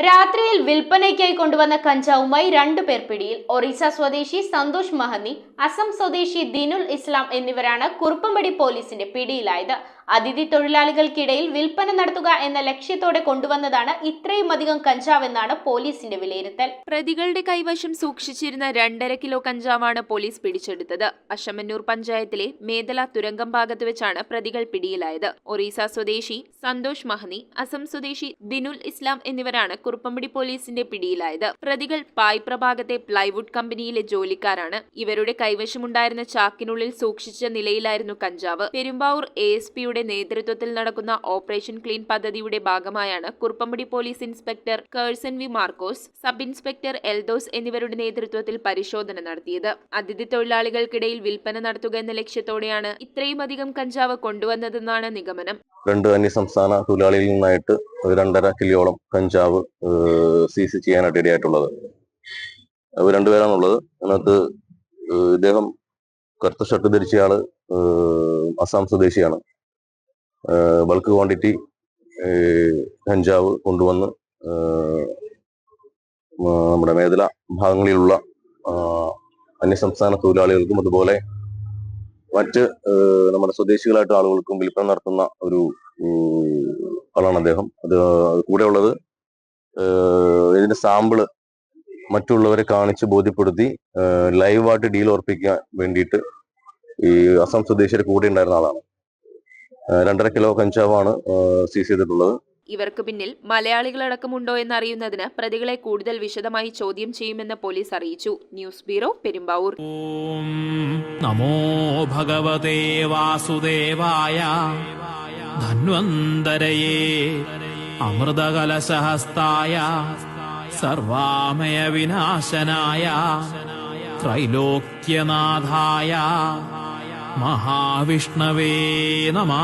രാത്രിയിൽ വിൽപ്പനയ്ക്കായി കൊണ്ടുവന്ന കഞ്ചാവുമായി രണ്ടുപേർ പിടിയിൽ. ഒറീസ സ്വദേശി സന്തോഷ് മഹന്നി, അസം സ്വദേശി ദിനുൽ ഇസ്ലാം എന്നിവരാണ് കുറുപ്പമ്പടി പോലീസിന്റെ പിടിയിലായത്. അതിഥി തൊഴിലാളികൾക്കിടയിൽ വിൽപ്പന നടത്തുക എന്ന ലക്ഷ്യത്തോടെ കൊണ്ടുവന്നതാണ് ഇത്രയും അധികം കഞ്ചാവെന്നാണ് പോലീസിന്റെ വിലയിരുത്തൽ. പ്രതികളുടെ കൈവശം സൂക്ഷിച്ചിരുന്ന 2.5 കിലോ കഞ്ചാവാണ് പോലീസ് പിടിച്ചെടുത്തത്. അശമന്നൂർ പഞ്ചായത്തിലെ മേദല തുരങ്കം ഭാഗത്ത് വെച്ചാണ് പ്രതികൾ പിടിയിലായത്. ഒറീസ സ്വദേശി സന്തോഷ് മഹന്നി, അസം സ്വദേശി ദിനുൽ ഇസ്ലാം എന്നിവരാണ് കുറുപ്പമ്പടി പോലീസിന്റെ പിടിയിലായത്. പ്രതികൾ പായ്പ്ര ഭാഗത്തെ പ്ലൈവുഡ് കമ്പനിയിലെ ജോലിക്കാരാണ്. ഇവരുടെ കൈവശമുണ്ടായിരുന്ന ചാക്കിനുള്ളിൽ സൂക്ഷിച്ച നിലയിലായിരുന്നു കഞ്ചാവ്. പെരുമ്പാവൂർ ASPയുടെ നേതൃത്വത്തിൽ നടക്കുന്ന ഓപ്പറേഷൻ ക്ലീൻ പദ്ധതിയുടെ ഭാഗമായാണ് കുറുപ്പമ്പടി പോലീസ് ഇൻസ്പെക്ടർ കേഴ്സൺ V Markose, sub inspector Eldhose എന്നിവരുടെ നേതൃത്വത്തിൽ പരിശോധന നടത്തിയത്. അതിഥി തൊഴിലാളികൾക്കിടയിൽ വിൽപ്പന നടത്തുക എന്ന ലക്ഷ്യത്തോടെയാണ് ഇത്രയും അധികം കഞ്ചാവ് കൊണ്ടുവന്നതെന്നാണ് നിഗമനം. 2 അന്യസംസ്ഥാന തൊഴിലാളികളിൽ നിന്നായിട്ട് 2.5 കിലോയോളം കഞ്ചാവ് സീസ് ചെയ്യാനായിട്ട് ഇടയായിട്ടുള്ളത്. അവർ 2 പേരാണുള്ളത്. അതിനകത്ത് ഇദ്ദേഹം കറുത്ത ഷർട്ട് ധരിച്ചയാള് അസം സ്വദേശിയാണ്. ബൾക്ക് ക്വാണ്ടിറ്റി കഞ്ചാവ് കൊണ്ടുവന്ന് നമ്മുടെ മേഖല ഭാഗങ്ങളിലുള്ള അന്യസംസ്ഥാന തൊഴിലാളികൾക്കും അതുപോലെ മറ്റ് നമ്മുടെ സ്വദേശികളായിട്ട് ആളുകൾക്കും വിൽപ്പന നടത്തുന്ന ഒരു ആളാണ് അദ്ദേഹം. അത് കൂടെ ഉള്ളത് ഇതിന്റെ സാമ്പിള് മറ്റുള്ളവരെ കാണിച്ച് ബോധ്യപ്പെടുത്തി ലൈവായിട്ട് ഡീൽ ഉറപ്പിക്കാൻ വേണ്ടിയിട്ട് ഈ അസം സ്വദേശിയുടെ കൂടെ ഉണ്ടായിരുന്ന ആളാണ്. 2.5 കിലോ കഞ്ചാവാണ് സീസ് ചെയ്തിട്ടുള്ളത്. ഇവർക്ക് പിന്നിൽ മലയാളികളടക്കമുണ്ടോ എന്നറിയുന്നതിന് പ്രതികളെ കൂടുതൽ വിശദമായി ചോദ്യം ചെയ്യുമെന്ന് പോലീസ് അറിയിച്ചു. News bureau, Perumbavoor. നമോ ഭഗവതേ വാസുദേവായ ധന്വന്തരയേ അമൃതകലശഹസ്തായ സർവാമയ വിനാശനായ ത്രൈലോക്യനാഥായ മഹാവിഷ്ണവേ നമഃ.